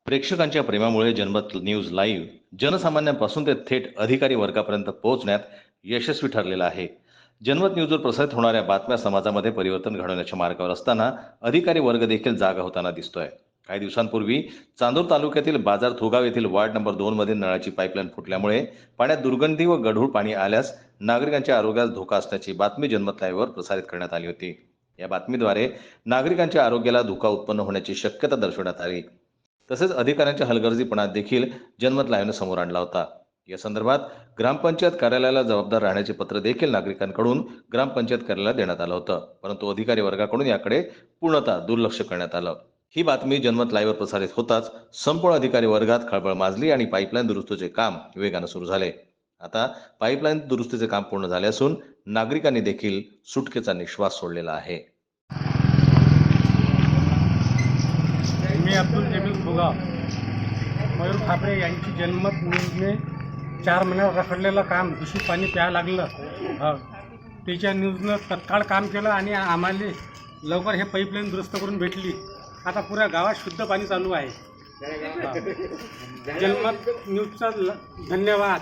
प्रेक्षकांच्या प्रेमामुळे जनमत news live जनसामान्यांपासून ते थेट अधिकारी वर्गापर्यंत पोहोचण्यात यशस्वी ठरलेला आहे. जनमत न्यूजवर प्रसारित होणाऱ्या बातम्या समाजामध्ये परिवर्तन घडवण्याच्या मार्गावर असताना अधिकारी वर्ग देखील जागा होताना दिसतोय. काही दिवसांपूर्वी चांदूर तालुक्यातील बाजार थोगाव येथील वार्ड नंबर 2 मधील नळाची पाईपलाईन फुटल्यामुळे पाण्यात दुर्गंधी व गढूळ पाणी आल्यास नागरिकांच्या आरोग्यास धोका असल्याची बातमी जनमत लाईव्हवर प्रसारित करण्यात आली होती. या बातमीद्वारे नागरिकांच्या आरोग्याला धोका उत्पन्न होण्याची शक्यता दर्शवण्यात आली. तसेच अधिकाऱ्यांच्या हलगर्जीपणा देखील जनमत लाईव्हने समोर आणला होता. या संदर्भात ग्रामपंचायत कार्यालयाला जबाबदार राहण्याचे पत्र देखील नागरिकांकडून ग्रामपंचायत कार्यालयाला देण्यात आलं होतं, परंतु अधिकारी वर्गाकडून याकडे पूर्णतः दुर्लक्ष करण्यात आलं. ही बातमी जनमत लाईव्हवर प्रसारित होताच संपूर्ण अधिकारी वर्गात खळबळ माजली आणि पाईपलाईन दुरुस्तीचे काम वेगानं सुरू झाले. आता पाईपलाईन दुरुस्तीचे काम पूर्ण झाले असून नागरिकांनी देखील सुटकेचा निश्वास सोडलेला आहे. मी अब्दुल जमील थोगाव, मयूर ठाकरे यांची जनमत न्यूजने 4 महिन्यावर रखडलेलं काम दूषित पाणी प्यायला लागलं, त्याच्या न्यूजनं तत्काळ काम केलं आणि आम्हाला लवकर हे पाईपलाईन दुरुस्त करून भेटली. आता पुऱ्या गावात शुद्ध पाणी चालू आहे. जनमत न्यूजचा धन्यवाद.